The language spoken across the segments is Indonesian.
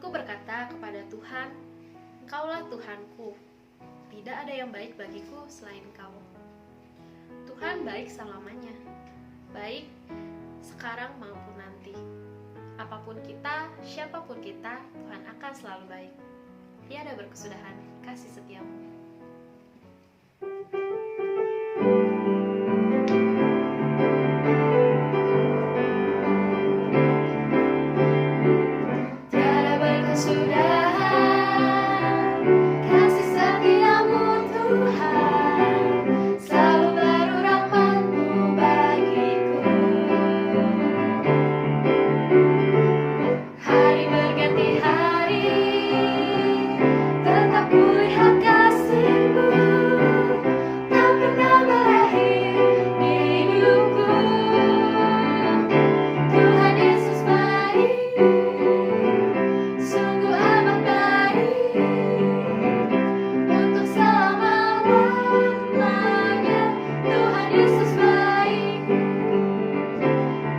Aku berkata kepada Tuhan, Engkaulah Tuhanku, tidak ada yang baik bagiku selain Engkau. Tuhan baik selamanya, baik sekarang maupun nanti. Apapun kita, siapapun kita, Tuhan akan selalu baik. Tiada berkesudahan kasih setiamu. Tiada berkesudahan kasih setiamu Tuhan, selalu baru rahmat-Mu bagiku. Hari berganti hari, tetap kulihat kasih-Mu, tak pernah berakhir di hidupku. Tuhan Yesus baik, sungguh amat baik, untuk selama-lamanya. Tuhan Yesus baik,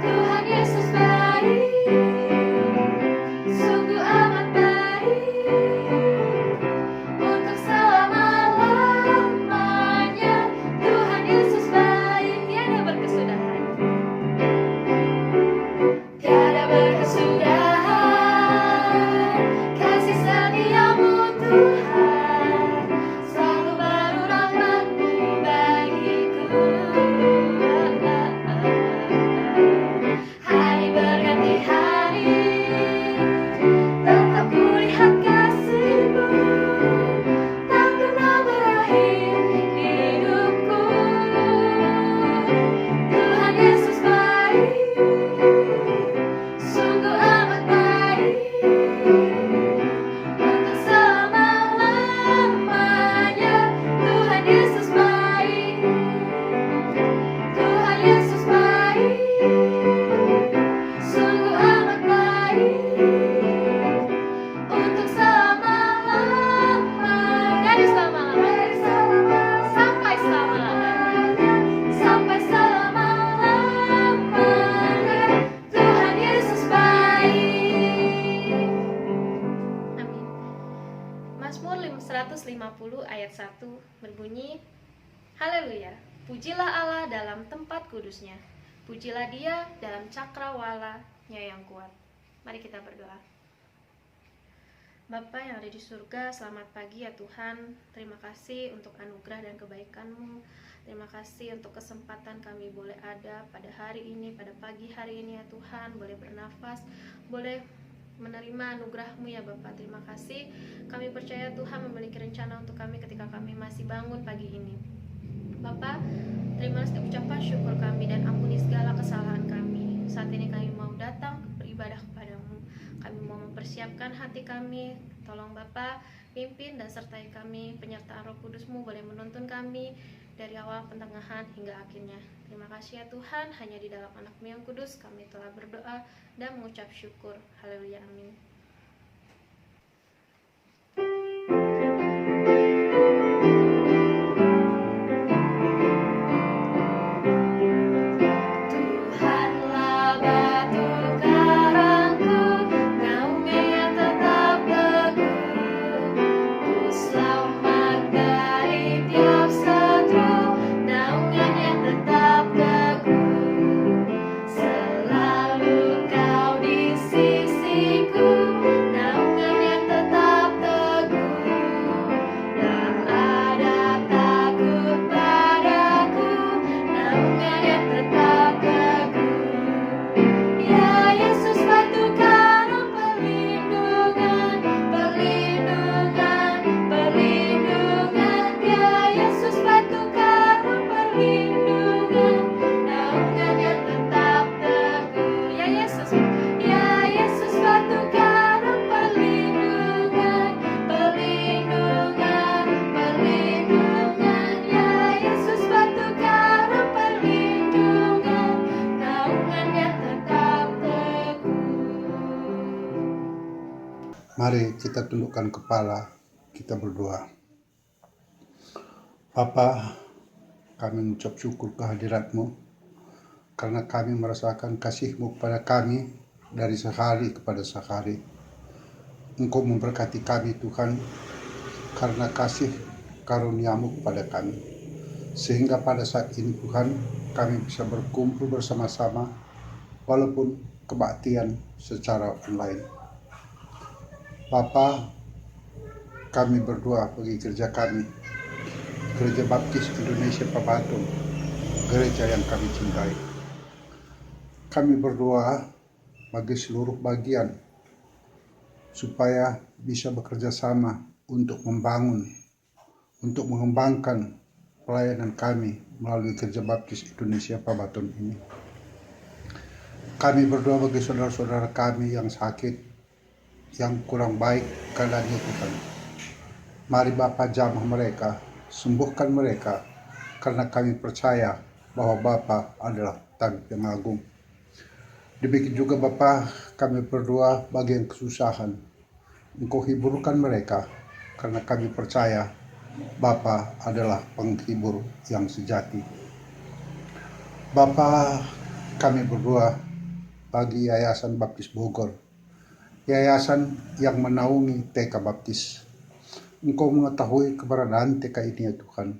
Tuhan Yesus baik, sungguh amat baik, untuk selama-lamanya. Tuhan Yesus baik, tiada berkesudahan. Tiada berkesudahan kasih setiamu Tuhan, selalu baru rahmat-Mu bagiku. Hari berganti hari, tetap kulihat kasih-Mu, tak pernah berakhir di hidupku. Tuhan Yesus baik, sungguh amat baik, untuk selama-lamanya. Tuhan Yesus baik, Tuhan Yesus baik, sungguh amat baik, untuk selama-lamanya. Dari selama-lamanya sampai selama-lamanya, sampai selama-lamanya. Tuhan Yesus baik. Amin. Mazmur 150 ayat 1 berbunyi, Haleluya, pujilah Allah dalam tempat kudusnya, pujilah Dia dalam cakrawala-Nya yang kuat. Mari kita berdoa. Bapa yang ada di surga, selamat pagi ya Tuhan. Terima kasih untuk anugerah dan kebaikan-Mu. Terima kasih untuk kesempatan kami boleh ada pada hari ini, pada pagi hari ini ya Tuhan. Boleh bernafas, boleh menerima anugerah-Mu ya Bapa. Terima kasih. Kami percaya Tuhan memiliki rencana untuk kami ketika kami masih bangun pagi ini. Bapa, terimalah setiap ucapan syukur kami dan ampuni segala kesalahan kami. Saat ini kami mau datang beribadah kepada-Mu. Kami mau mempersiapkan hati kami. Tolong Bapa, pimpin dan sertai kami. Penyertaan Roh Kudus-Mu boleh menuntun kami dari awal, pertengahan, hingga akhirnya. Terima kasih ya Tuhan, hanya di dalam anak-Mu yang kudus kami telah berdoa dan mengucap syukur. Haleluya, amin. Tuhanlah batu karangku, naungan yang tetap teguh. Ku selamat dari tiap setru, naungan yang tetap teguh. Selalu Kau di sisiku, naungan yang tetap teguh. Tak ada takut padaku, naungan yang tetap teguh. Ya Yesus, batu karang perlindungan, perlindungan, perlindungan. Ya Yesus, batu karang perlindungan, naungan yang tetap teguh. Ya Yesus, batu karang perlindungan, perlindungan, perlindungan. Ya Yesus, batu karang perlindungan, naungan yang tetap teguh. Mari kita tundukkan kepala, kita berdoa. Bapa, kami mengucap syukur kehadirat-Mu, karena kami merasakan kasih-Mu kepada kami dari sehari kepada sehari. Engkau memberkati kami Tuhan karena kasih karuniamu kepada kami. Sehingga pada saat ini Tuhan, kami bisa berkumpul bersama-sama walaupun kebaktian secara online. Bapa, kami berdoa bagi gereja kami, Gereja Baptis Indonesia Pabatun, gereja yang kami cintai. Kami berdoa bagi seluruh bagian supaya bisa bekerja sama untuk membangun, untuk mengembangkan pelayanan kami melalui Gereja Baptis Indonesia Pabatun ini. Kami berdoa bagi saudara-saudara kami yang sakit, yang kurang baik keadaannya Tuhan. Mari Bapa jamah mereka, sembuhkan mereka, karena kami percaya bahwa Bapa adalah tabib yang agung. Demikian juga Bapa, kami berdoa bagi yang kesusahan. Engkau hiburkan mereka, karena kami percaya Bapa adalah penghibur yang sejati. Bapa, kami berdoa bagi Yayasan Baptis Bogor, yayasan yang menaungi TK Baptis. Engkau mengetahui keberadaan TK ini ya Tuhan.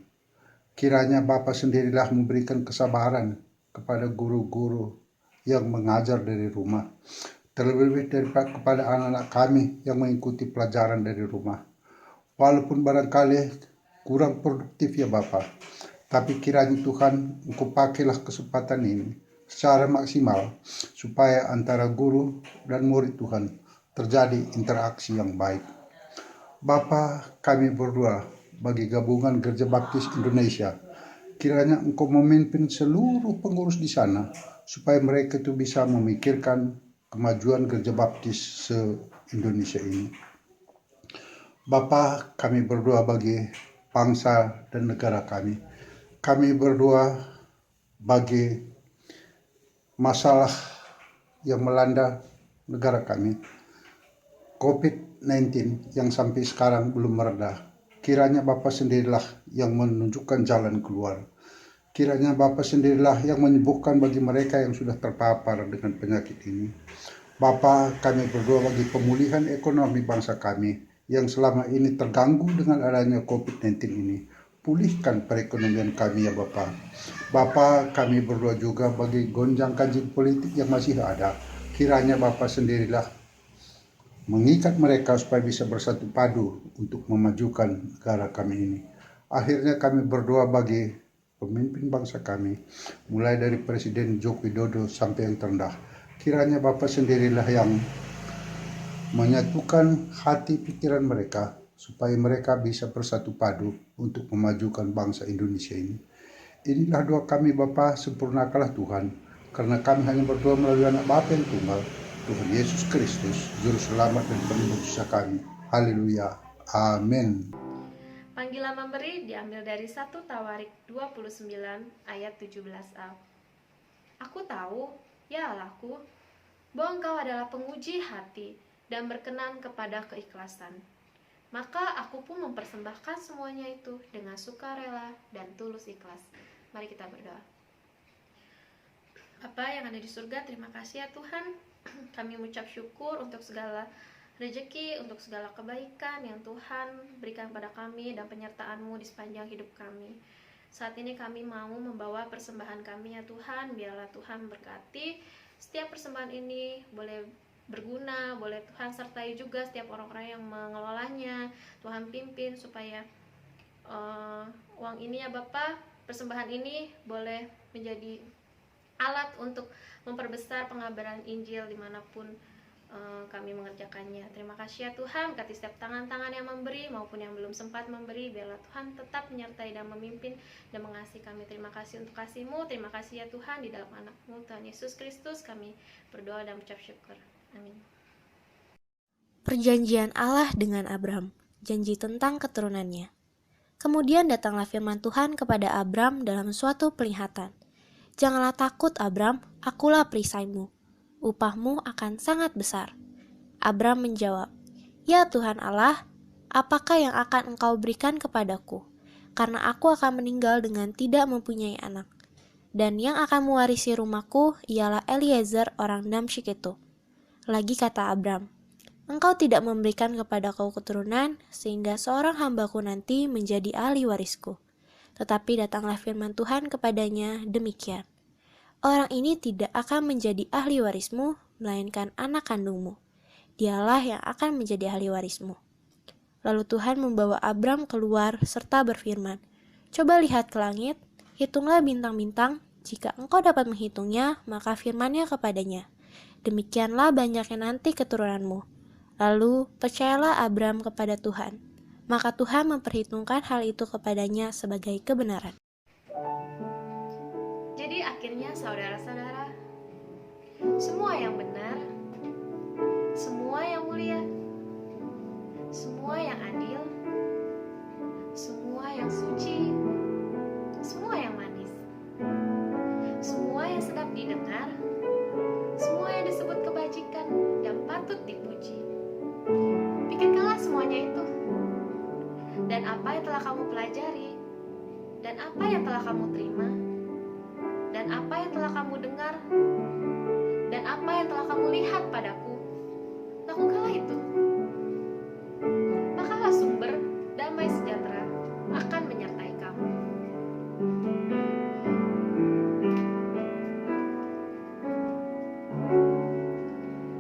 Kiranya Bapa sendirilah memberikan kesabaran kepada guru-guru yang mengajar dari rumah. Terlebih daripada kepada anak-anak kami yang mengikuti pelajaran dari rumah. Walaupun barangkali kurang produktif ya Bapa, tapi kiranya Tuhan Engkau pakailah kesempatan ini secara maksimal supaya antara guru dan murid Tuhan terjadi interaksi yang baik. Bapa, kami berdoa bagi gabungan Gereja Baptis Indonesia. Kiranya Engkau memimpin seluruh pengurus di sana supaya mereka itu bisa memikirkan kemajuan Gereja Baptis se-Indonesia ini. Bapa, kami berdoa bagi bangsa dan negara kami. Kami berdoa bagi masalah yang melanda negara kami, COVID-19 yang sampai sekarang belum mereda. Kiranya Bapa sendirilah yang menunjukkan jalan keluar. Kiranya Bapa sendirilah yang menyembuhkan bagi mereka yang sudah terpapar dengan penyakit ini. Bapa, kami berdoa bagi pemulihan ekonomi bangsa kami yang selama ini terganggu dengan adanya COVID-19 ini. Pulihkan perekonomian kami ya Bapa. Bapa, kami berdoa juga bagi gonjang-ganjing politik yang masih ada. Kiranya Bapa sendirilah mengikat mereka supaya bisa bersatu padu untuk memajukan negara kami ini. Akhirnya kami berdoa bagi pemimpin bangsa kami, mulai dari Presiden Joko Widodo sampai yang terendah. Kiranya Bapa sendirilah yang menyatukan hati pikiran mereka supaya mereka bisa bersatu padu untuk memajukan bangsa Indonesia ini. Inilah doa kami Bapa, sempurnakanlah Tuhan, karena kami hanya berdoa melalui anak Bapa yang tunggal, Tuhan Yesus Kristus, Juru Selamat dan Penebus dosa kami. Haleluya. Amin. Panggilan memberi diambil dari 1 Tawarik 29 ayat 17a. Aku tahu, ya Allahku, bahwa Engkau adalah penguji hati dan berkenan kepada keikhlasan. Maka aku pun mempersembahkan semuanya itu dengan sukarela dan tulus ikhlas. Mari kita berdoa. Bapa yang ada di surga, terima kasih ya Tuhan. Kami mengucap syukur untuk segala rezeki, untuk segala kebaikan yang Tuhan berikan pada kami dan penyertaan-Mu di sepanjang hidup kami. Saat ini kami mau membawa persembahan kami ya Tuhan. Biarlah Tuhan berkati setiap persembahan ini, boleh berguna, boleh Tuhan sertai juga setiap orang-orang yang mengelolanya. Tuhan pimpin supaya uang ini ya Bapa, persembahan ini boleh menjadi alat untuk memperbesar pengabaran Injil dimanapun kami mengerjakannya. Terima kasih ya Tuhan, berkati setiap tangan-tangan yang memberi maupun yang belum sempat memberi. Biarlah Tuhan tetap menyertai dan memimpin dan mengasihi kami. Terima kasih untuk kasih-Mu. Terima kasih ya Tuhan, di dalam anak-Mu Tuhan Yesus Kristus kami berdoa dan mengucap syukur. Amin. Perjanjian Allah dengan Abram, janji tentang keturunannya. Kemudian datanglah firman Tuhan kepada Abram dalam suatu penglihatan. Janganlah takut Abram, akulah perisaimu. Upahmu akan sangat besar. Abram menjawab, Ya Tuhan Allah, apakah yang akan Engkau berikan kepadaku? Karena aku akan meninggal dengan tidak mempunyai anak. Dan yang akan mewarisi rumahku ialah Eliezer orang Damsyik itu. Lagi kata Abram, Engkau tidak memberikan kepadaku keturunan, sehingga seorang hambaku nanti menjadi ahli warisku. Tetapi datanglah firman Tuhan kepadanya demikian. Orang ini tidak akan menjadi ahli warismu, melainkan anak kandungmu. Dialah yang akan menjadi ahli warismu. Lalu Tuhan membawa Abram keluar serta berfirman, coba lihat ke langit, hitunglah bintang-bintang, jika engkau dapat menghitungnya, maka firman-Nya kepadanya, demikianlah banyaknya nanti keturunanmu. Lalu percayalah Abram kepada Tuhan, maka Tuhan memperhitungkan hal itu kepadanya sebagai kebenaran. Jadi akhirnya saudara-saudara, semua yang benar, semua yang mulia, semua yang adil, semua yang suci, semua yang manis, semua yang sedap didengar, semua yang disebut kebajikan dan patut dipuji. Pikirkanlah semuanya itu, dan apa yang telah kamu pelajari, dan apa yang telah kamu terima, dan apa yang telah kamu dengar, dan apa yang telah kamu lihat padaku, lakukanlah itu. Makalah sumber damai sejahtera akan menyertai kamu.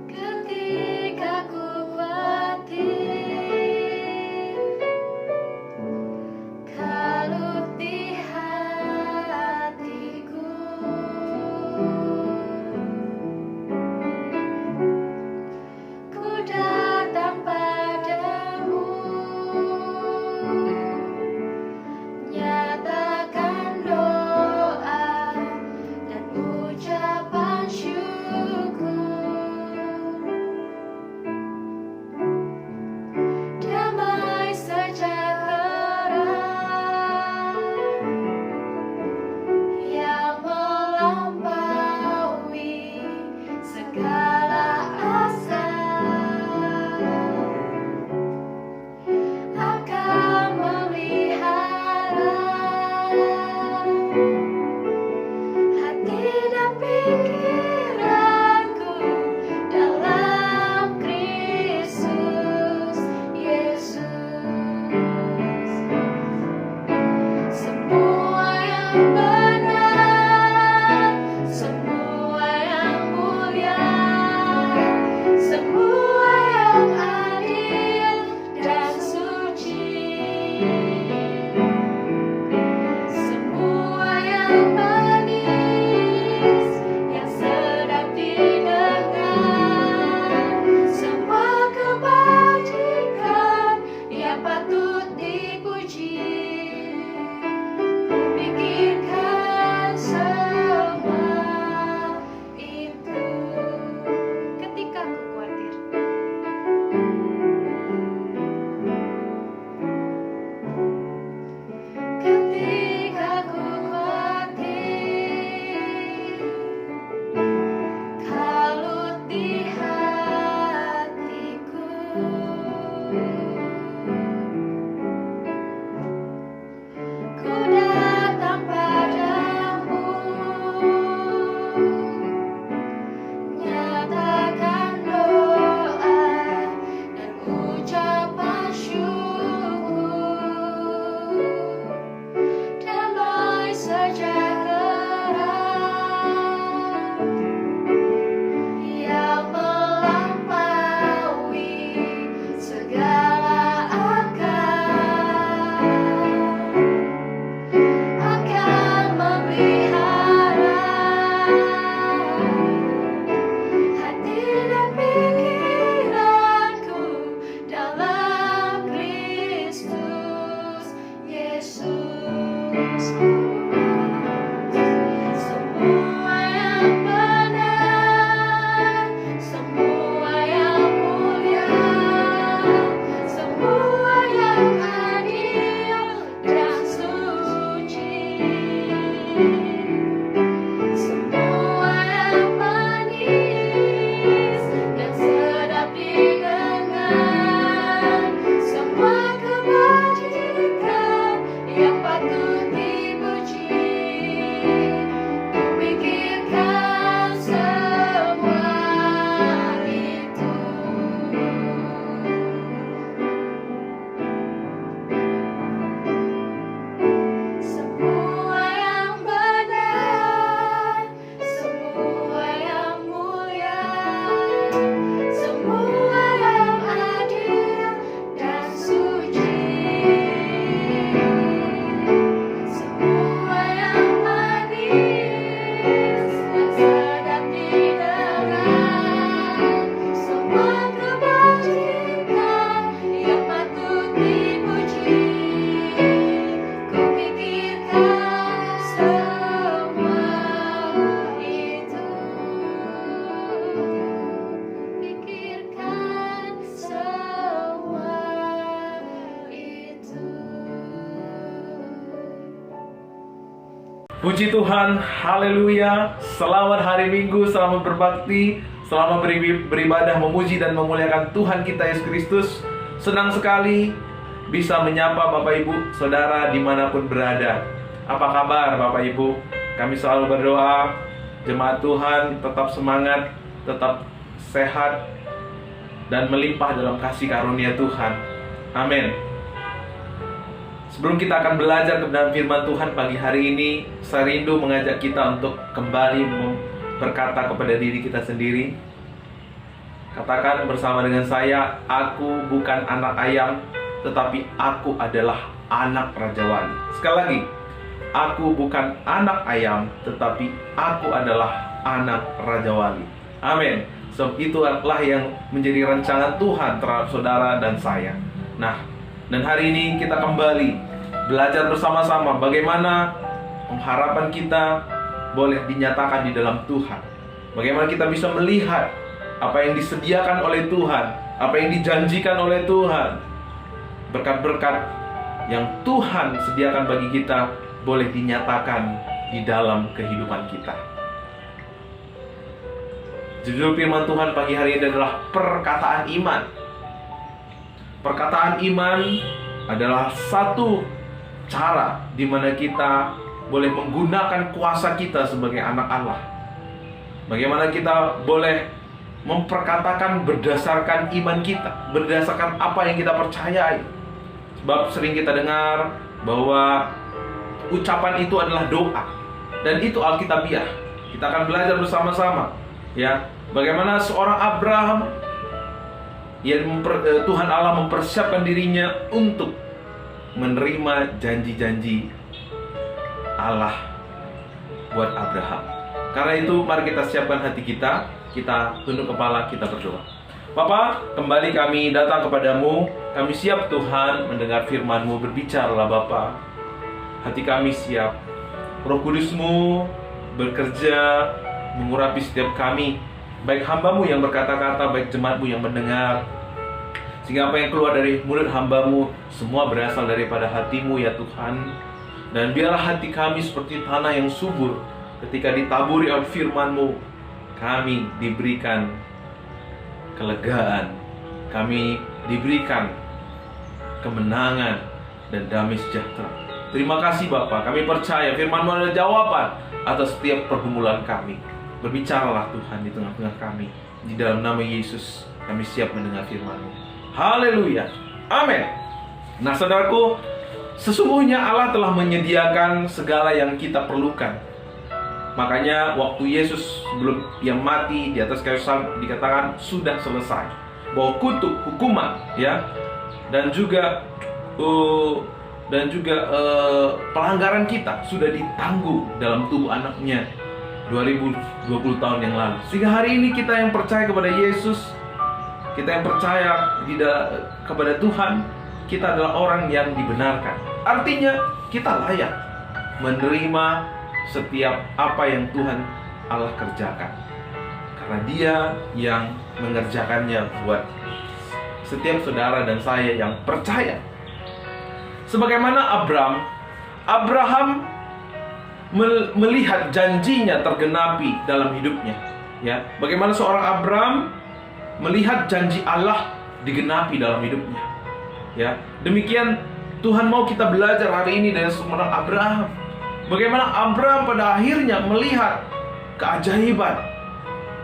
Ketika ku khawatir, kalut di hati, Puji Tuhan, haleluya. Selamat hari Minggu, selamat berbakti, selamat beribadah, memuji dan memuliakan Tuhan kita Yesus Kristus. Senang sekali bisa menyapa Bapak Ibu, Saudara dimanapun berada. Apa kabar Bapak Ibu? Kami selalu berdoa, jemaat Tuhan tetap semangat, tetap sehat, dan melimpah dalam kasih karunia Tuhan. Amin. Sebelum kita akan belajar kebenaran firman Tuhan pagi hari ini, saya rindu mengajak kita untuk kembali berkata kepada diri kita sendiri. Katakan bersama dengan saya, aku bukan anak ayam, tetapi aku adalah anak Raja Wali. Sekali lagi, aku bukan anak ayam, tetapi aku adalah anak Raja Wali. Amin. Sebab itu adalah yang menjadi rancangan Tuhan terhadap saudara dan saya. Nah, dan hari ini kita kembali belajar bersama-sama bagaimana pengharapan kita boleh dinyatakan di dalam Tuhan. Bagaimana kita bisa melihat apa yang disediakan oleh Tuhan, apa yang dijanjikan oleh Tuhan. Berkat-berkat yang Tuhan sediakan bagi kita boleh dinyatakan di dalam kehidupan kita. Judul firman Tuhan pagi hari ini adalah perkataan iman. Perkataan iman adalah satu cara di mana kita boleh menggunakan kuasa kita sebagai anak Allah. Bagaimana kita boleh memperkatakan berdasarkan iman kita, berdasarkan apa yang kita percayai. Sebab sering kita dengar bahwa ucapan itu adalah doa, dan itu alkitabiah. Kita akan belajar bersama-sama, ya, bagaimana seorang Abraham yang Tuhan Allah mempersiapkan dirinya untuk menerima janji-janji Allah buat Abraham. Karena itu mari kita siapkan hati kita, kita tunduk kepala, kita berdoa. Bapa, kembali kami datang kepadamu. Kami siap Tuhan mendengar firman-Mu. Berbicaralah Bapa. Hati kami siap. Roh Kudus-Mu bekerja mengurapi setiap kami, baik hamba-Mu yang berkata-kata, baik jemaat-Mu yang mendengar. Sehingga apa yang keluar dari mulut hamba-Mu semua berasal daripada hati-Mu ya Tuhan. Dan biarlah hati kami seperti tanah yang subur. Ketika ditaburi oleh firman-Mu, kami diberikan kelegaan, kami diberikan kemenangan dan damai sejahtera. Terima kasih Bapa, kami percaya firman-Mu adalah jawaban atas setiap pergumulan kami. Berbicaralah Tuhan di tengah-tengah kami. Di dalam nama Yesus kami siap mendengar firman-Mu. Haleluya, amin. Nah saudaraku, sesungguhnya Allah telah menyediakan segala yang kita perlukan. Makanya waktu Yesus sebelum Ia mati di atas kayu salib dikatakan sudah selesai, bahwa kutuk hukuman, ya, dan juga pelanggaran kita sudah ditanggung dalam tubuh anaknya 2020 tahun yang lalu. Sehingga hari ini kita yang percaya kepada Yesus, kita yang percaya kepada Tuhan, kita adalah orang yang dibenarkan. Artinya kita layak menerima setiap apa yang Tuhan Allah kerjakan, karena Dia yang mengerjakannya buat setiap saudara dan saya yang percaya. Sebagaimana Abraham melihat janjinya tergenapi dalam hidupnya, ya. Bagaimana seorang Abraham melihat janji Allah digenapi dalam hidupnya, ya. Demikian Tuhan mau kita belajar hari ini dari seorang Abraham. Bagaimana Abraham pada akhirnya melihat keajaiban,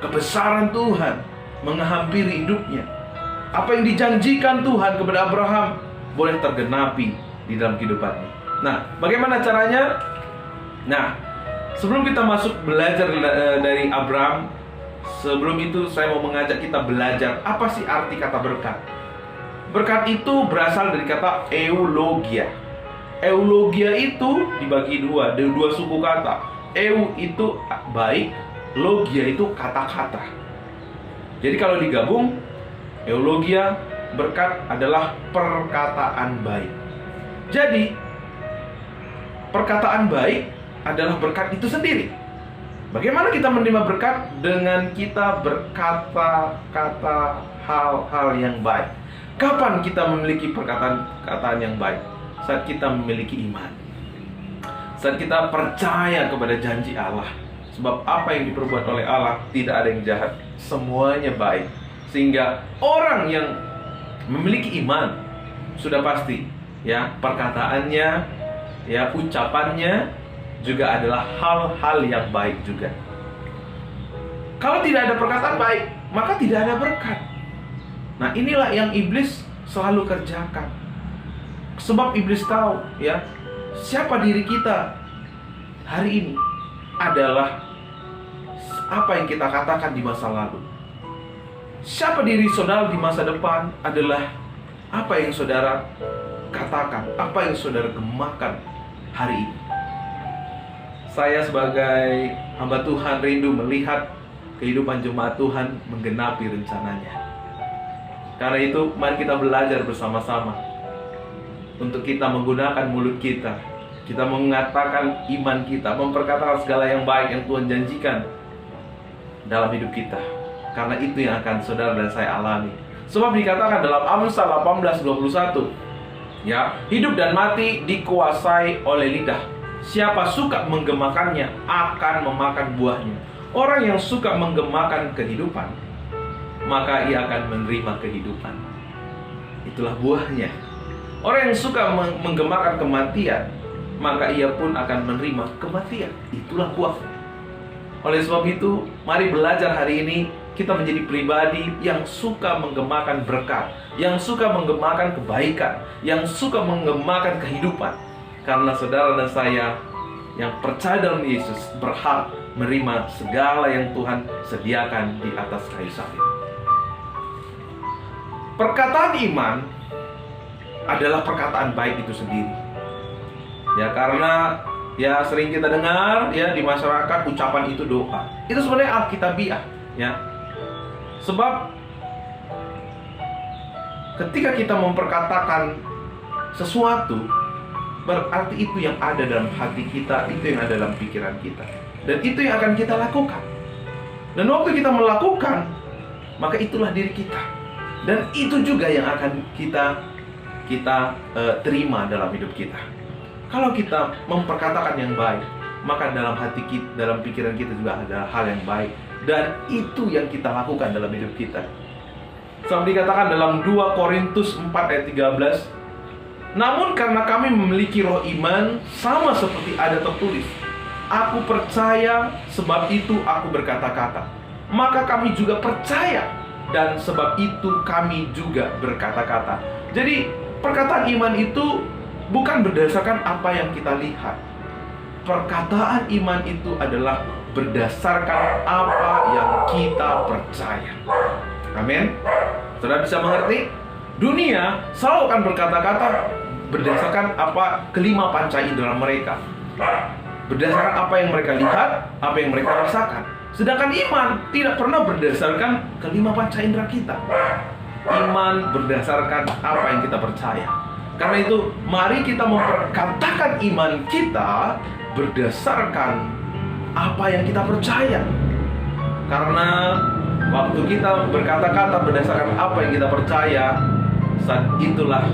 kebesaran Tuhan menghampiri hidupnya. Apa yang dijanjikan Tuhan kepada Abraham boleh tergenapi di dalam kehidupannya. Nah, bagaimana caranya? Nah, sebelum kita masuk belajar dari Abraham, sebelum itu saya mau mengajak kita belajar apa sih arti kata berkat. Berkat itu berasal dari kata eulogia. Eulogia itu dibagi dua suku kata. Eu itu baik, logia itu kata-kata. Jadi kalau digabung, eulogia, berkat adalah perkataan baik. Jadi perkataan baik adalah berkat itu sendiri. Bagaimana kita menerima berkat? Dengan kita berkata-kata hal-hal yang baik. Kapan kita memiliki perkataan yang baik? Saat kita memiliki iman. saat kita percaya kepada janji Allah. Sebab apa yang diperbuat oleh Allah tidak ada yang jahat, semuanya baik. Sehingga orang yang memiliki iman sudah pasti ya, perkataannya ya, ucapannya juga adalah hal-hal yang baik juga. Kalau tidak ada perkataan baik, maka tidak ada berkat. Nah, inilah yang iblis selalu kerjakan. Sebab iblis tahu ya, siapa diri kita hari ini adalah apa yang kita katakan di masa lalu. Siapa diri saudara di masa depan adalah apa yang saudara katakan, apa yang saudara gemakan hari ini. Saya sebagai hamba Tuhan rindu melihat kehidupan jemaat Tuhan menggenapi rencananya. Karena itu mari kita belajar bersama-sama untuk kita menggunakan mulut kita. Kita mengatakan iman kita, memperkatakan segala yang baik yang Tuhan janjikan dalam hidup kita. Karena itu yang akan saudara dan saya alami. Sebab dikatakan dalam Amsal 18:21, ya, hidup dan mati dikuasai oleh lidah. Siapa suka menggemakannya akan memakan buahnya. Orang yang suka menggemakan kehidupan, maka ia akan menerima kehidupan. Itulah buahnya. Orang yang suka menggemakan kematian, maka ia pun akan menerima kematian. Itulah buahnya. Oleh sebab itu, mari belajar hari ini kita menjadi pribadi yang suka menggemakan berkat, yang suka menggemakan kebaikan, yang suka menggemakan kehidupan. Karena saudara dan saya yang percaya dalam Yesus berhak menerima segala yang Tuhan sediakan di atas kayu salib. Perkataan iman adalah perkataan baik itu sendiri. Ya, karena ya sering kita dengar ya di masyarakat ucapan itu doa. Itu sebenarnya alkitabiah ya. Sebab ketika kita memperkatakan sesuatu, berarti itu yang ada dalam hati kita, itu yang ada dalam pikiran kita, dan itu yang akan kita lakukan. Dan waktu kita melakukan, maka itulah diri kita, dan itu juga yang akan kita terima dalam hidup kita. Kalau kita memperkatakan yang baik, maka dalam hati kita, dalam pikiran kita juga ada hal yang baik, dan itu yang kita lakukan dalam hidup kita. Seperti dikatakan dalam 2 Korintus 4 ayat 13, namun karena kami memiliki roh iman, sama seperti ada tertulis, aku percaya, sebab itu aku berkata-kata. Maka kami juga percaya, dan sebab itu kami juga berkata-kata. Jadi perkataan iman itu bukan berdasarkan apa yang kita lihat. Perkataan iman itu adalah berdasarkan apa yang kita percaya. Amin. Saudara bisa mengerti? Dunia selalu akan berkata-kata berdasarkan apa kelima panca indera mereka, berdasarkan apa yang mereka lihat, apa yang mereka rasakan. Sedangkan iman tidak pernah berdasarkan kelima panca indera kita. Iman berdasarkan apa yang kita percaya. Karena itu, mari kita memperkatakan iman kita berdasarkan apa yang kita percaya. Karena waktu kita berkata-kata berdasarkan apa yang kita percaya, saat itulah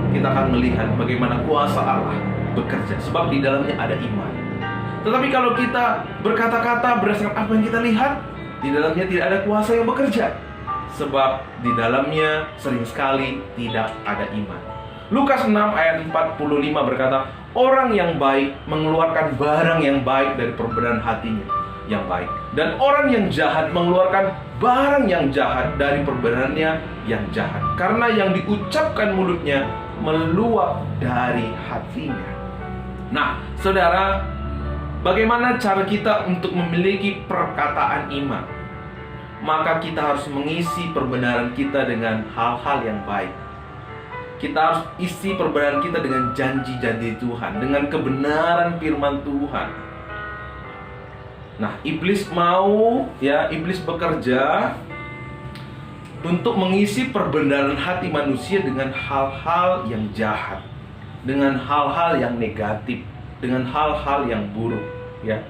kita akan melihat bagaimana kuasa Allah bekerja. Sebab di dalamnya ada iman. Tetapi kalau kita berkata-kata berdasarkan apa yang kita lihat, di dalamnya tidak ada kuasa yang bekerja. Sebab di dalamnya sering sekali tidak ada iman. Lukas 6 ayat 45 berkata, orang yang baik mengeluarkan barang yang baik dari perbendaharaan hatinya yang baik, dan orang yang jahat mengeluarkan barang yang jahat dari perbendaharannya yang jahat. Karena yang diucapkan mulutnya meluap dari hatinya. Nah, saudara, bagaimana cara kita untuk memiliki perkataan iman? Maka kita harus mengisi perbenaran kita dengan hal-hal yang baik. Kita harus isi perbenaran kita dengan janji-janji Tuhan, dengan kebenaran firman Tuhan. Nah, iblis iblis bekerja untuk mengisi perbenaran hati manusia dengan hal-hal yang jahat, dengan hal-hal yang negatif, dengan hal-hal yang buruk, ya.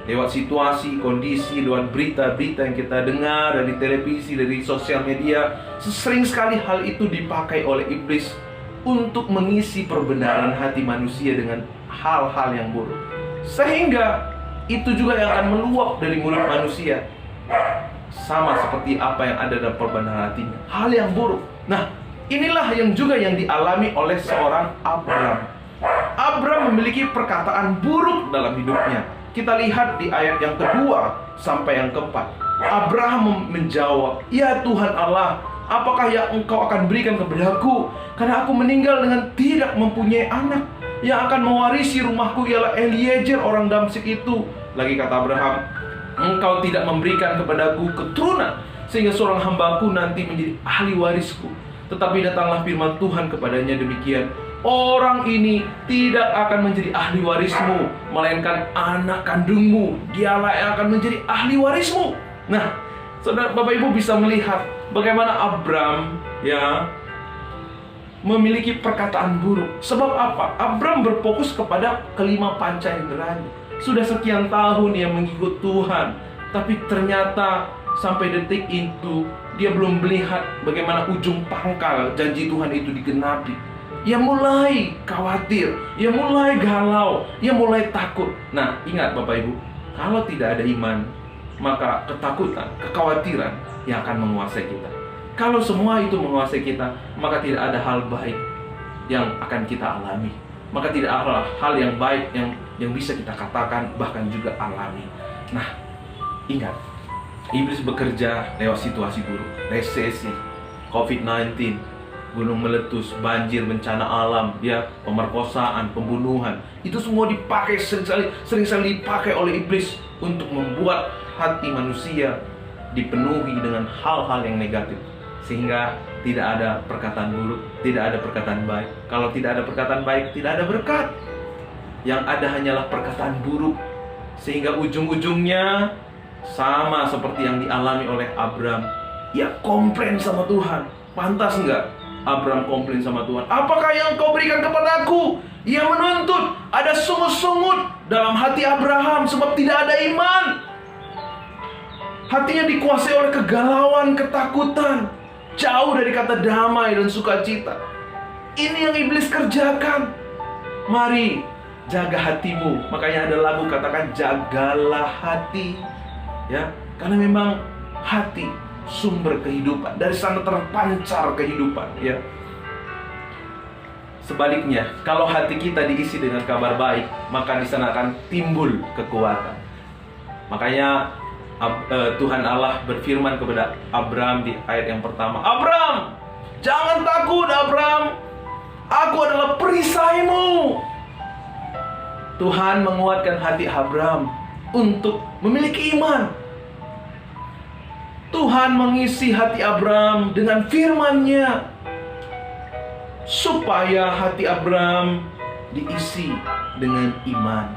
Lewat situasi, kondisi, lewat berita-berita yang kita dengar dari televisi, dari sosial media, sering sekali hal itu dipakai oleh iblis untuk mengisi perbenaran hati manusia dengan hal-hal yang buruk. Sehingga itu juga yang akan meluap dari mulut manusia. Sama seperti apa yang ada dalam perbendaharaan hatinya, hal yang buruk. Nah, inilah yang juga yang dialami oleh seorang Abram. Abram memiliki perkataan buruk dalam hidupnya. Kita lihat di ayat yang kedua sampai yang keempat. Abraham menjawab, "Ya Tuhan Allah, apakah yang Engkau akan berikan kepadaku? Karena aku meninggal dengan tidak mempunyai anak. Yang akan mewarisi rumahku ialah Eliezer orang Damsyik itu." Lagi kata Abraham, "Engkau tidak memberikan kepadaku keturunan, sehingga seorang hambaku nanti menjadi ahli warisku." Tetapi datanglah firman Tuhan kepadanya demikian, "Orang ini tidak akan menjadi ahli warismu, melainkan anak kandungmu, dialah yang akan menjadi ahli warismu." Nah, saudara, Bapak Ibu bisa melihat bagaimana Abram memiliki perkataan buruk. Sebab apa? Abram berfokus kepada kelima panca inderanya. Sudah sekian tahun ia mengikut Tuhan, tapi ternyata sampai detik itu dia belum melihat bagaimana ujung pangkal janji Tuhan itu digenapi. Ia mulai khawatir, ia mulai galau, ia mulai takut. Nah, ingat Bapak Ibu, kalau tidak ada iman, maka ketakutan, kekhawatiran yang akan menguasai kita. Kalau semua itu menguasai kita, maka tidak ada hal baik yang akan kita alami. Maka tidak ada hal yang baik yang bisa kita katakan, bahkan juga alami. Nah, ingat, iblis bekerja lewat situasi buruk, resesi, COVID-19, gunung meletus, banjir, bencana alam, pemerkosaan, pembunuhan. Itu semua dipakai sering-sering dipakai oleh iblis untuk membuat hati manusia dipenuhi dengan hal-hal yang negatif, sehingga tidak ada perkataan buruk, tidak ada perkataan baik. Kalau tidak ada perkataan baik, tidak ada berkat. Yang ada hanyalah perkataan buruk, sehingga ujung-ujungnya sama seperti yang dialami oleh Abram. Ia komplain sama Tuhan. Pantas enggak Abram komplain sama Tuhan? "Apakah yang Kau berikan kepadaku?" Ia menuntut. Ada sungut-sungut dalam hati Abraham sebab tidak ada iman. Hatinya dikuasai oleh kegalauan, ketakutan, jauh dari kata damai dan sukacita. Ini yang iblis kerjakan. Mari jaga hatimu. Makanya ada lagu katakan, "Jagalah hati." Karena memang hati sumber kehidupan. Dari sana terpancar kehidupan. Sebaliknya, kalau hati kita diisi dengan kabar baik, maka di sana akan timbul kekuatan. Makanya Tuhan Allah berfirman kepada Abram di ayat yang pertama, "Abram, jangan takut Abram, aku adalah perisaimu." Tuhan menguatkan hati Abram untuk memiliki iman. Tuhan mengisi hati Abram dengan firman-Nya, supaya hati Abram diisi dengan iman,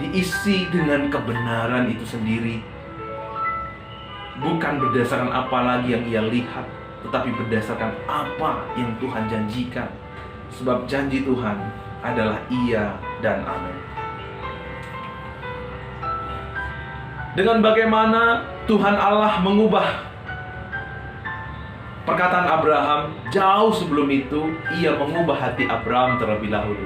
diisi dengan kebenaran itu sendiri. Bukan berdasarkan apa lagi yang ia lihat, tetapi berdasarkan apa yang Tuhan janjikan. Sebab janji Tuhan adalah iya dan amin. Dengan bagaimana Tuhan Allah mengubah perkataan Abraham, jauh sebelum itu ia mengubah hati Abraham terlebih dahulu.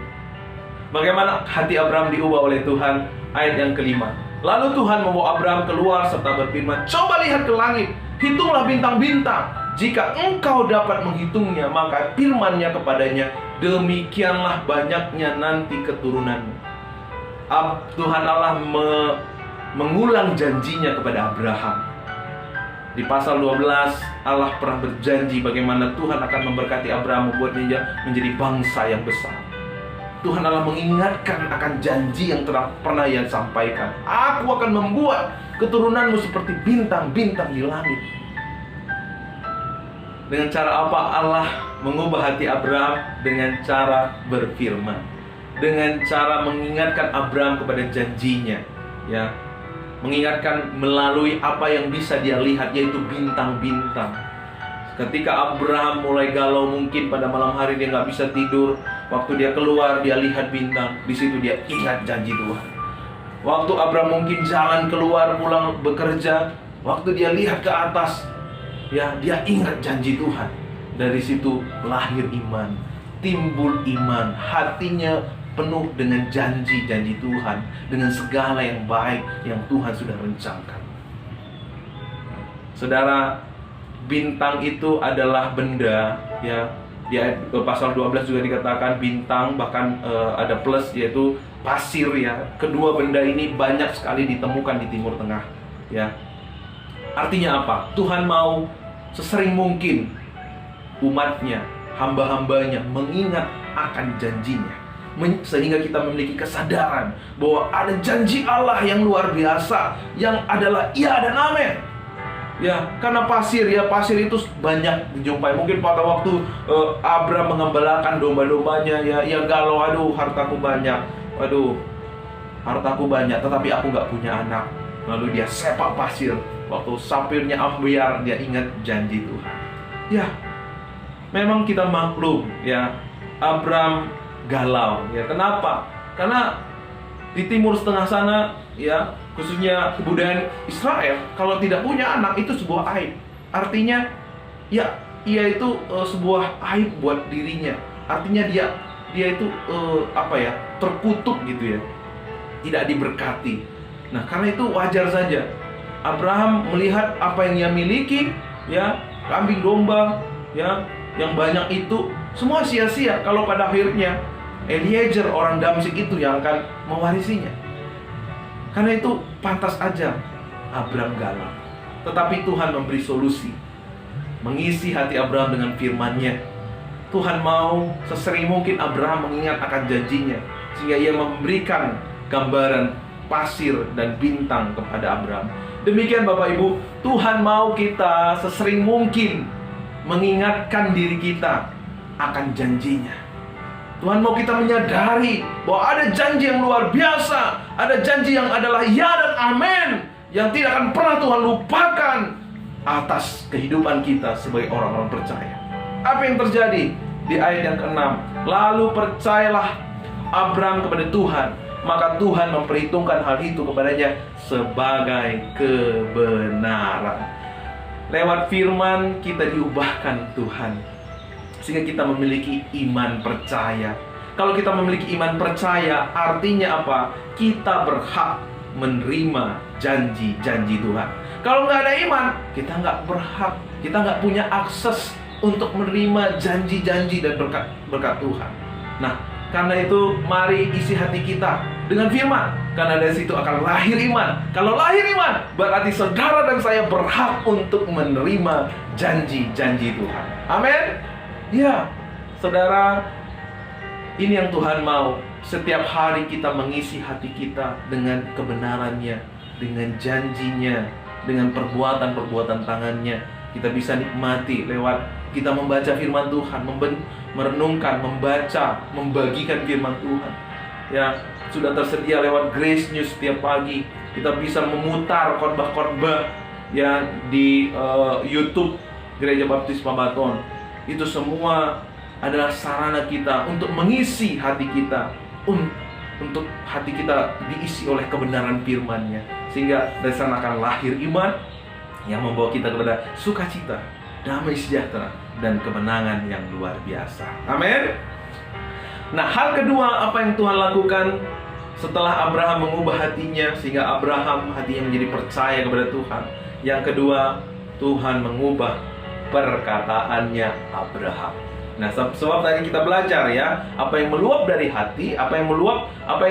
Bagaimana hati Abraham diubah oleh Tuhan? Ayat yang kelima. "Lalu Tuhan membawa Abraham keluar serta berfirman, 'Coba lihat ke langit, hitunglah bintang-bintang. Jika engkau dapat menghitungnya, maka firman-Nya kepadanya, demikianlah banyaknya nanti keturunanmu.'" Tuhan Allah mengulang janjinya kepada Abraham. Di pasal 12, Allah pernah berjanji bagaimana Tuhan akan memberkati Abraham, membuat dia menjadi bangsa yang besar. Tuhan Allah mengingatkan akan janji yang pernah Ia sampaikan. "Aku akan membuat keturunanmu seperti bintang-bintang di langit." Dengan cara apa Allah mengubah hati Abraham? Dengan cara berfirman, dengan cara mengingatkan Abraham kepada janjinya, mengingatkan melalui apa yang bisa dia lihat, yaitu bintang-bintang. Ketika Abraham mulai galau, mungkin pada malam hari dia nggak bisa tidur, waktu dia keluar dia lihat bintang, di situ dia ingat janji Tuhan. Waktu Abraham mungkin jalan keluar pulang bekerja, waktu dia lihat ke atas, dia ingat janji Tuhan. Dari situ lahir iman, timbul iman, hatinya penuh dengan janji-janji Tuhan, dengan segala yang baik yang Tuhan sudah rencanakan. Saudara, bintang itu adalah benda, ya. Di pasal 12 juga dikatakan bintang, bahkan ada plus, yaitu pasir, ya. Kedua benda ini banyak sekali ditemukan di Timur Tengah, ya. Artinya apa? Tuhan mau sesering mungkin umatnya, hamba-hambanya mengingat akan janjinya, sehingga kita memiliki kesadaran bahwa ada janji Allah yang luar biasa, yang adalah iya dan amin. Ya, karena pasir itu banyak dijumpai. Mungkin pada waktu Abram mengembalakan domba-dombanya, ya galau, aduh hartaku banyak, tetapi aku nggak punya anak. Lalu dia sepak pasir. Waktu sapirnya ambiar, dia ingat janji Tuhan. Ya, memang kita maklum, ya, Abram galau. Ya, kenapa? Karena di timur tengah sana, ya, khususnya kebudayaan Israel, kalau tidak punya anak itu sebuah aib. Artinya, ya, ia itu sebuah aib buat dirinya. Artinya dia itu terkutuk gitu, ya, tidak diberkati. Nah, karena itu wajar saja Abraham melihat apa yang ia miliki, ya, kambing domba, ya, yang banyak itu semua sia-sia kalau pada akhirnya Eliezer orang Damsyik itu yang akan mewarisinya. Karena itu pantas aja Abraham galau. Tetapi Tuhan memberi solusi, mengisi hati Abraham dengan firman-Nya. Tuhan mau sesering mungkin Abraham mengingat akan janjinya, sehingga ia memberikan gambaran pasir dan bintang kepada Abraham. Demikian Bapak Ibu, Tuhan mau kita sesering mungkin mengingatkan diri kita akan janjinya. Tuhan mau kita menyadari bahwa ada janji yang luar biasa, ada janji yang adalah ya dan amin, yang tidak akan pernah Tuhan lupakan atas kehidupan kita sebagai orang-orang percaya. Apa yang terjadi di ayat yang ke-6? Lalu percayalah Abraham kepada Tuhan, maka Tuhan memperhitungkan hal itu kepadanya sebagai kebenaran. Lewat firman kita diubahkan Tuhan, sehingga kita memiliki iman percaya. Kalau kita memiliki iman percaya, artinya apa? Kita berhak menerima janji-janji Tuhan. Kalau nggak ada iman, kita nggak berhak, kita nggak punya akses untuk menerima janji-janji dan berkat Tuhan. Nah, karena itu mari isi hati kita dengan firman, karena dari situ akan lahir iman. Kalau lahir iman, berarti saudara dan saya berhak untuk menerima janji-janji Tuhan. Amin. Ya, saudara, ini yang Tuhan mau. Setiap hari kita mengisi hati kita dengan kebenarannya, dengan janjinya, dengan perbuatan-perbuatan tangannya. Kita bisa nikmati lewat kita membaca firman Tuhan, merenungkan, membaca, membagikan firman Tuhan. Ya, sudah tersedia lewat Grace News setiap pagi. Kita bisa memutar khotbah-khotbah, ya, di YouTube Gereja Baptis Pambaton. Itu semua adalah sarana kita untuk mengisi hati kita, untuk hati kita diisi oleh kebenaran firman-Nya, sehingga dari sana akan lahir iman yang membawa kita kepada sukacita, damai sejahtera, dan kemenangan yang luar biasa. Amin. Nah, hal kedua apa yang Tuhan lakukan setelah Abraham mengubah hatinya, sehingga Abraham hatinya menjadi percaya kepada Tuhan. Yang kedua, Tuhan mengubah perkataannya Abraham. Nah, sebab tadi kita belajar, ya, apa yang meluap dari hati, apa yang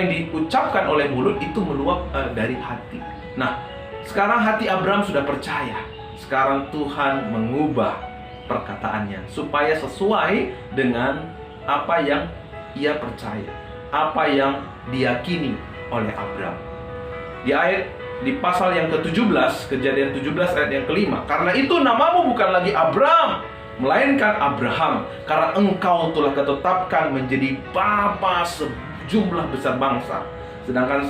diucapkan oleh mulut itu meluap dari hati. Nah, sekarang hati Abraham sudah percaya. Sekarang Tuhan mengubah perkataannya supaya sesuai dengan apa yang ia percaya, apa yang diyakini oleh Abraham. Di pasal yang ke-17, Kejadian 17 ayat yang ke-5, karena itu namamu bukan lagi Abram, melainkan Abraham, karena engkau telah ketetapkan menjadi bapa sejumlah besar bangsa. Sedangkan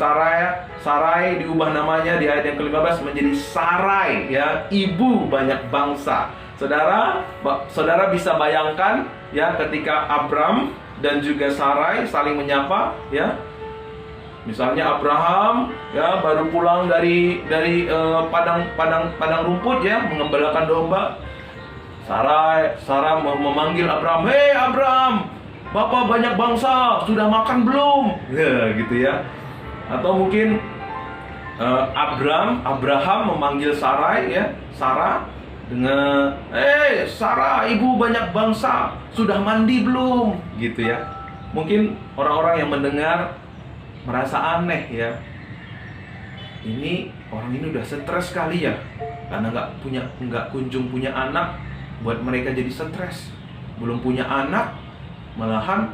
Sarai diubah namanya di ayat yang ke-15 menjadi Sarai, ya, ibu banyak bangsa. Saudara bisa bayangkan, ya, ketika Abram dan juga Sarai saling menyapa, ya. Misalnya Abraham, ya, baru pulang dari padang rumput, ya, mengembalakan domba. Sarah memanggil Abraham, "Hei Abraham, Bapak banyak bangsa, sudah makan belum? Ya, gitu ya. Atau mungkin Abraham memanggil Sarai, ya, Sarah dengan, Sarah, ibu banyak bangsa, sudah mandi belum? Gitu ya. Mungkin orang-orang yang mendengar merasa aneh, ya. Ini orang ini udah stres kali ya, karena nggak kunjung punya anak, buat mereka jadi stres. Belum punya anak, malahan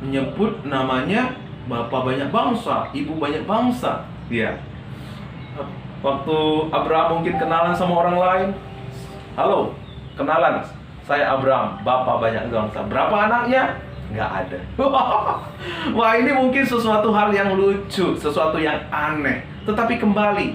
menyebut namanya Bapak banyak bangsa, Ibu banyak bangsa. Ya. Waktu Abraham mungkin kenalan sama orang lain, halo, kenalan, saya Abraham, Bapak banyak bangsa. Berapa anaknya? Nggak ada. Wah, ini mungkin sesuatu hal yang lucu, sesuatu yang aneh. Tetapi kembali,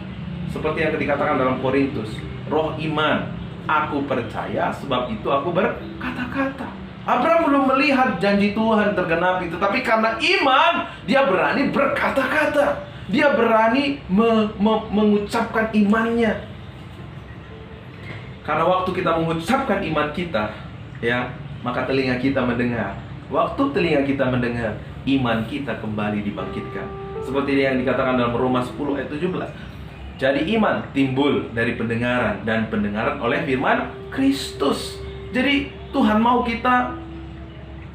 seperti yang dikatakan dalam Korintus, roh iman, aku percaya, sebab itu aku berkata-kata. Abraham belum melihat janji Tuhan tergenapi, tetapi karena iman, dia berani berkata-kata. Dia berani mengucapkan imannya. Karena waktu kita mengucapkan iman kita, ya, maka telinga kita mendengar. Waktu telinga kita mendengar, iman kita kembali dibangkitkan. Seperti yang dikatakan dalam Roma 10 ayat 17. Jadi iman timbul dari pendengaran, dan pendengaran oleh firman Kristus. Jadi Tuhan mau kita,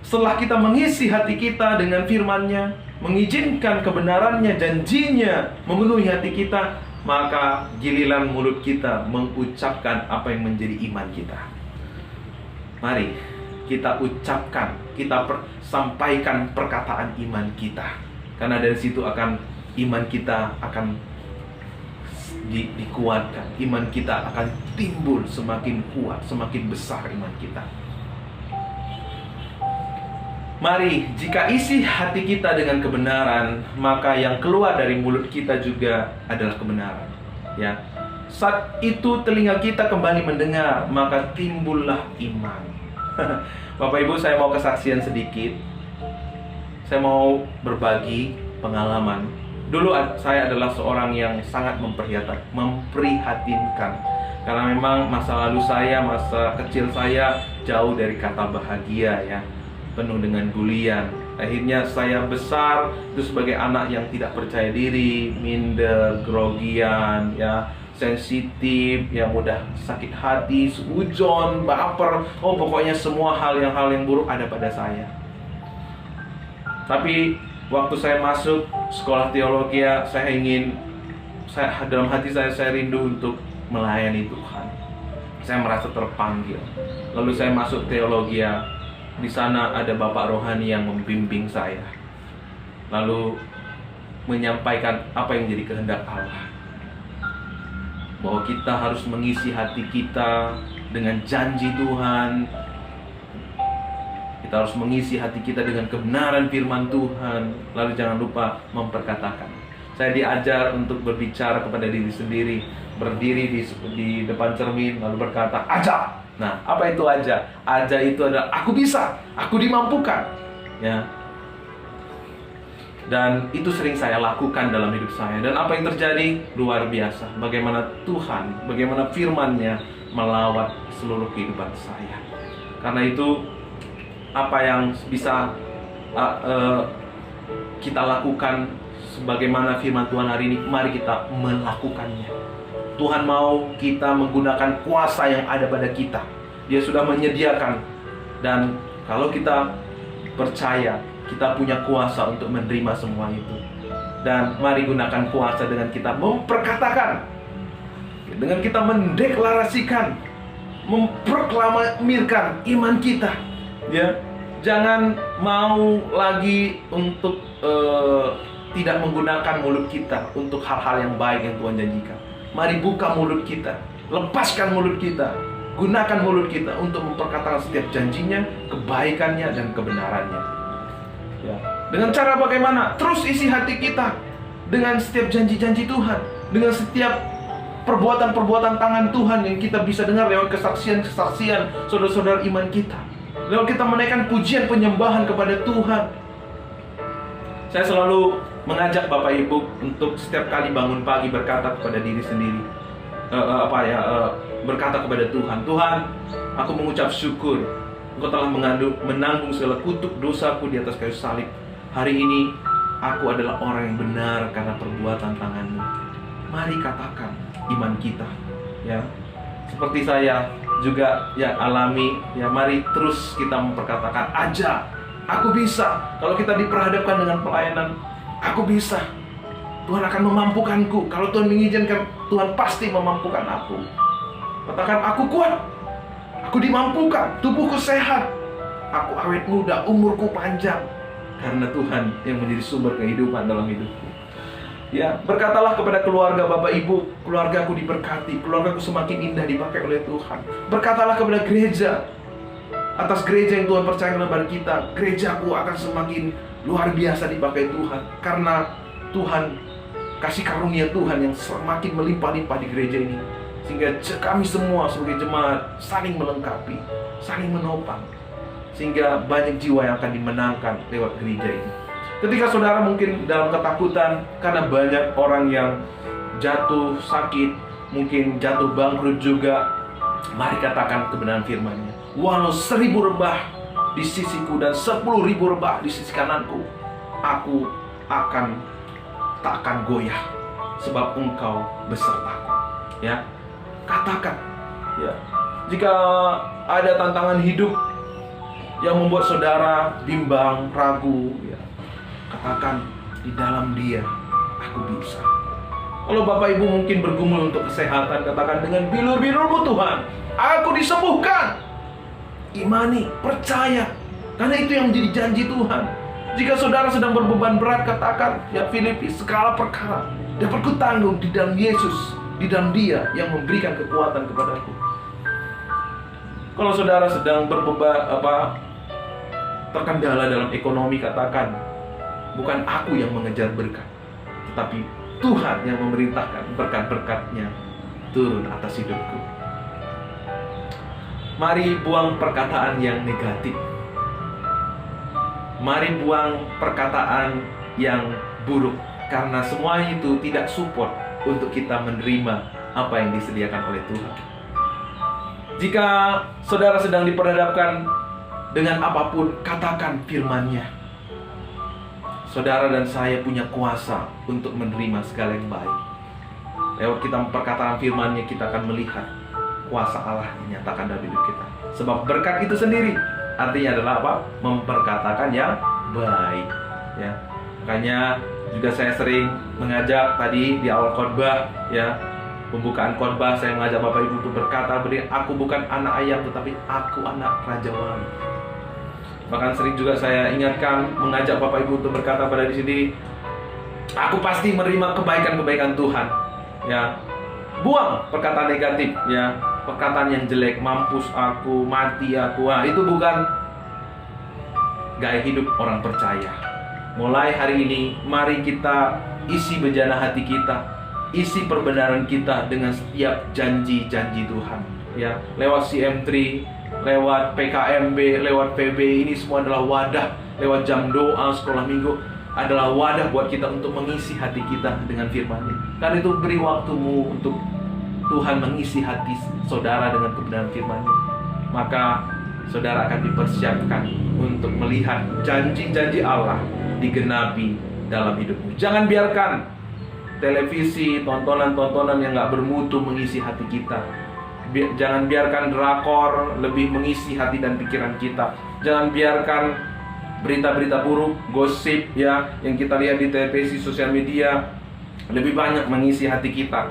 setelah kita mengisi hati kita dengan firman-Nya, mengizinkan kebenarannya, janjinya memenuhi hati kita, maka giliran mulut kita mengucapkan apa yang menjadi iman kita. Mari kita ucapkan, kita sampaikan perkataan iman kita, karena dari situ iman kita akan dikuatkan, iman kita akan timbul semakin kuat, semakin besar iman kita. Mari, jika isi hati kita dengan kebenaran, maka yang keluar dari mulut kita juga adalah kebenaran. Ya, saat itu telinga kita kembali mendengar, maka timbullah iman. Bapak Ibu, saya mau kesaksian sedikit. Saya mau berbagi pengalaman. Dulu saya adalah seorang yang sangat memprihatinkan, karena memang masa lalu saya, masa kecil saya jauh dari kata bahagia, ya, penuh dengan bulian. Akhirnya saya besar itu sebagai anak yang tidak percaya diri, minder, grogian, ya, sensitif, ya, mudah sakit hati, seujon, baper. Oh, pokoknya semua hal yang buruk ada pada saya. Tapi waktu saya masuk sekolah teologi, dalam hati saya rindu untuk melayani Tuhan. Saya merasa terpanggil. Lalu saya masuk teologi. Di sana ada bapak rohani yang membimbing saya, lalu menyampaikan apa yang jadi kehendak Allah, bahwa kita harus mengisi hati kita dengan janji Tuhan. Kita harus mengisi hati kita dengan kebenaran firman Tuhan. Lalu jangan lupa memperkatakan. Saya diajar untuk berbicara kepada diri sendiri, berdiri di depan cermin, lalu berkata, aja. Nah, apa itu aja? Aja itu adalah aku bisa, aku dimampukan, ya. Dan itu sering saya lakukan dalam hidup saya. Dan apa yang terjadi? Luar biasa. Bagaimana Tuhan, bagaimana firman-Nya melawat seluruh kehidupan saya. Karena itu, apa yang bisa kita lakukan sebagaimana firman Tuhan hari ini, mari kita melakukannya. Tuhan mau kita menggunakan kuasa yang ada pada kita. Dia sudah menyediakan. Dan kalau kita percaya, kita punya kuasa untuk menerima semua itu. Dan mari gunakan kuasa dengan kita memperkatakan, dengan kita mendeklarasikan, memproklamirkan iman kita. Ya, jangan mau lagi untuk tidak menggunakan mulut kita untuk hal-hal yang baik yang Tuhan janjikan. Mari buka mulut kita, lepaskan mulut kita, gunakan mulut kita untuk memperkatakan setiap janjinya, kebaikannya, dan kebenarannya. Ya. Dengan cara bagaimana? Terus isi hati kita dengan setiap janji-janji Tuhan, dengan setiap perbuatan-perbuatan tangan Tuhan yang kita bisa dengar lewat kesaksian-kesaksian saudara-saudara iman kita. Lalu kita menaikkan pujian penyembahan kepada Tuhan. Saya selalu mengajak Bapak Ibu untuk setiap kali bangun pagi berkata kepada diri sendiri, berkata kepada Tuhan, Tuhan, aku mengucap syukur Engkau telah menanggung segala kutuk dosaku di atas kayu salib. Hari ini aku adalah orang yang benar karena perbuatan tangan-Mu. Mari katakan iman kita, ya. Seperti saya juga ya alami, ya, mari terus kita memperkatakan aja, aku bisa. Kalau kita diperhadapkan dengan pelayanan, aku bisa. Tuhan akan memampukanku. Kalau Tuhan mengizinkan, Tuhan pasti memampukan aku. Katakan, aku kuat, aku dimampukan, tubuhku sehat, aku awet muda, umurku panjang, karena Tuhan yang menjadi sumber kehidupan dalam hidupku. Ya, berkatalah kepada keluarga, Bapak Ibu, keluargaku diberkati, keluargaku semakin indah dipakai oleh Tuhan. Berkatalah kepada gereja, atas gereja yang Tuhan percayakan kepada kita, gerejaku akan semakin luar biasa dipakai Tuhan, karena Tuhan, kasih karunia Tuhan yang semakin melimpah-limpah di gereja ini, sehingga kami semua sebagai jemaat saling melengkapi, saling menopang, sehingga banyak jiwa yang akan dimenangkan lewat gereja ini. Ketika saudara mungkin dalam ketakutan karena banyak orang yang jatuh sakit, mungkin jatuh bangkrut juga, mari katakan kebenaran firman-Nya. Walau 1000 rebah di sisiku dan 10.000 rebah di sisi kananku, aku tak akan goyah, sebab Engkau besertaku. Ya, katakan. Ya, jika ada tantangan hidup yang membuat saudara bimbang, ragu, ya, katakan, di dalam Dia aku bisa. Kalau Bapak Ibu mungkin bergumul untuk kesehatan, katakan, dengan bilur-bilur-Mu Tuhan, aku disembuhkan. Imani, percaya, karena itu yang menjadi janji Tuhan. Jika saudara sedang berbeban berat, katakan, ya Filipi, segala perkara dapat kutanggung di dalam Yesus, di dalam Dia yang memberikan kekuatan kepadaku. Kalau saudara sedang terkendala dalam ekonomi, katakan, bukan aku yang mengejar berkat, tetapi Tuhan yang memerintahkan berkat-berkat-Nya turun atas hidupku. Mari buang perkataan yang negatif. Mari buang perkataan yang buruk, karena semua itu tidak support untuk kita menerima apa yang disediakan oleh Tuhan. Jika saudara sedang diperhadapkan dengan apapun, katakan firman-Nya. Saudara dan saya punya kuasa untuk menerima segala yang baik. Lewat kita memperkatakan firman-Nya, kita akan melihat kuasa Allah dinyatakan dalam hidup kita. Sebab berkat itu sendiri artinya adalah apa? Memperkatakan yang baik, ya. Makanya juga saya sering mengajak tadi di awal khotbah, ya, pembukaan khotbah, saya mengajak Bapak Ibu untuk berkata, aku bukan anak ayam, tetapi aku anak Raja Wali. Bahkan sering juga saya ingatkan, mengajak Bapak Ibu untuk berkata pada di sini, aku pasti menerima kebaikan-kebaikan Tuhan, ya. Buang perkataan negatif, ya, perkataan yang jelek, mampus aku, mati aku. Nah, itu bukan gaya hidup orang percaya. Mulai hari ini, mari kita isi bejana hati kita, isi perbenaran kita dengan setiap janji-janji Tuhan. Ya, lewat CM3, lewat PKMB, lewat PB, ini semua adalah wadah. Lewat jam doa, sekolah minggu, adalah wadah buat kita untuk mengisi hati kita dengan firman-Nya. Karena itu beri waktumu untuk Tuhan mengisi hati saudara dengan kebenaran firman-Nya. Maka saudara akan dipersiapkan untuk melihat janji-janji Allah digenapi dalam hidupmu. Jangan biarkan televisi, tontonan-tontonan yang gak bermutu mengisi hati kita. Jangan biarkan drakor lebih mengisi hati dan pikiran kita. Jangan biarkan berita-berita buruk, gosip, ya, yang kita lihat di televisi, sosial media lebih banyak mengisi hati kita.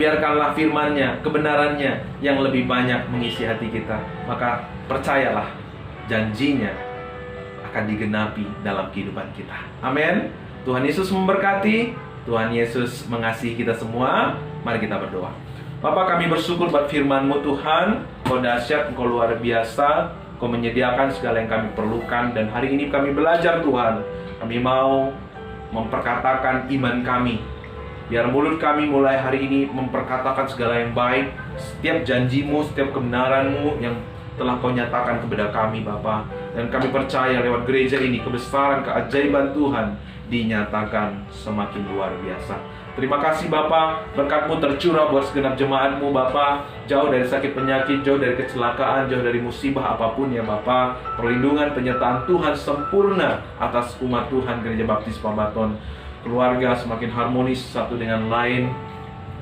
Biarkanlah firman-Nya, kebenaran-Nya yang lebih banyak mengisi hati kita. Maka percayalah, janji-Nya akan digenapi dalam kehidupan kita. Amin. Tuhan Yesus memberkati. Tuhan Yesus mengasihi kita semua. Mari kita berdoa. Bapa, kami bersyukur buat firman-Mu Tuhan. Kau dahsyat, Engkau luar biasa. Kau menyediakan segala yang kami perlukan. Dan hari ini kami belajar Tuhan. Kami mau memperkatakan iman kami. Biar mulut kami mulai hari ini memperkatakan segala yang baik. Setiap janji-Mu, setiap kebenaran-Mu yang telah Kau nyatakan kepada kami, Bapa. Dan kami percaya lewat gereja ini, kebesaran, keajaiban Tuhan dinyatakan semakin luar biasa. Terima kasih Bapa, berkat-Mu tercurah buat segenap jemaat-Mu Bapa. Jauh dari sakit penyakit, jauh dari kecelakaan, jauh dari musibah apapun ya Bapa. Perlindungan penyertaan Tuhan sempurna atas umat Tuhan Gereja Baptis Pambaton. Keluarga semakin harmonis satu dengan lain,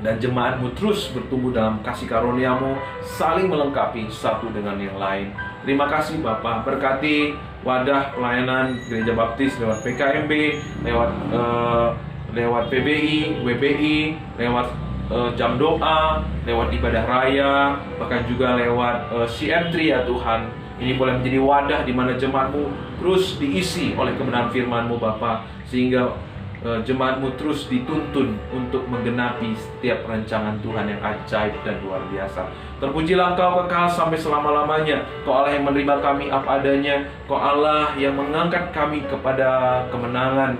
dan jemaat-Mu terus bertumbuh dalam kasih karunia-Mu, saling melengkapi satu dengan yang lain. Terima kasih Bapa, berkati wadah pelayanan Gereja Baptis lewat PKMB, lewat PBI, WBI, lewat jam doa, lewat ibadah raya, bahkan juga lewat CM3 ya Tuhan. Ini boleh menjadi wadah di mana jemaat-Mu terus diisi oleh kebenaran firman-Mu Bapa, sehingga jemaat-Mu terus dituntun untuk menggenapi setiap rancangan Tuhan yang ajaib dan luar biasa. Terpujilah Engkau kekal sampai selama-lamanya. Kau Allah yang menerima kami apa adanya. Kau Allah yang mengangkat kami kepada kemenangan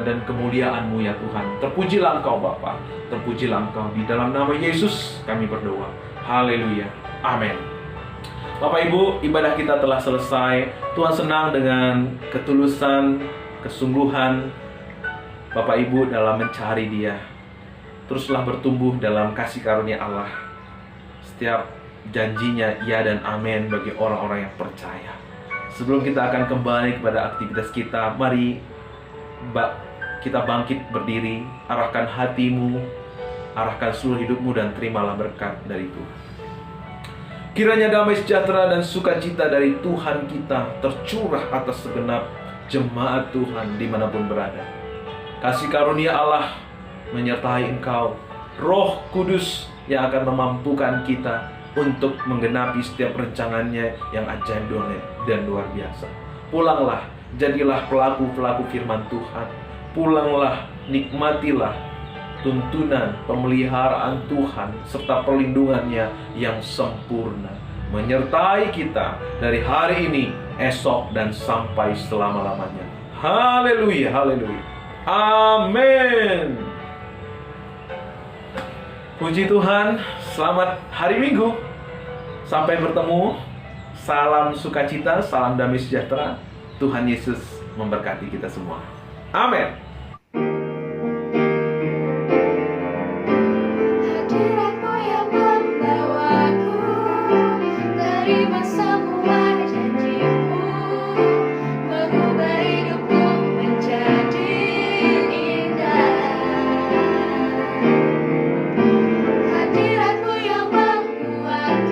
dan kemuliaan-Mu ya Tuhan. Terpujilah Engkau Bapa, terpujilah Engkau. Di dalam nama Yesus kami berdoa. Haleluya, amin. Bapak Ibu, ibadah kita telah selesai. Tuhan senang dengan ketulusan, kesungguhan Bapak Ibu dalam mencari Dia. Teruslah bertumbuh dalam kasih karunia Allah. Setiap janjinya ya dan amin bagi orang-orang yang percaya. Sebelum kita akan kembali kepada aktivitas kita, mari kita bangkit berdiri, arahkan hatimu, arahkan seluruh hidupmu, dan terimalah berkat dari Tuhan. Kiranya damai sejahtera dan sukacita dari Tuhan kita tercurah atas segenap jemaat Tuhan dimanapun berada. Kasih karunia Allah menyertai engkau, Roh Kudus yang akan memampukan kita untuk menggenapi setiap rencangannya yang ajaib dan luar biasa. Pulanglah, jadilah pelaku-pelaku firman Tuhan. Pulanglah, nikmatilah tuntunan pemeliharaan Tuhan serta perlindungannya yang sempurna, menyertai kita dari hari ini, esok, dan sampai selama-lamanya. Haleluya, haleluya, amin. Puji Tuhan, selamat hari Minggu. Sampai bertemu. Salam sukacita, salam damai sejahtera. Tuhan Yesus memberkati kita semua. Amin. Hadiratmu yang membawaku, terima semua janjimu, mengubah hidupku menjadi indah. Hadiratmu yang menguatkan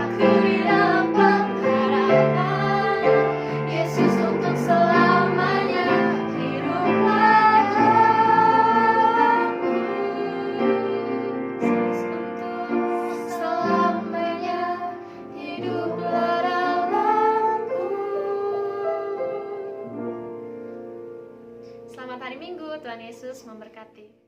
aku di dalam pengharapan. Yesus untuk selamanya hiduplah dalamku. Yesus untuk selamanya hiduplah dalamku. Selamat hari Minggu, Tuhan Yesus memberkati.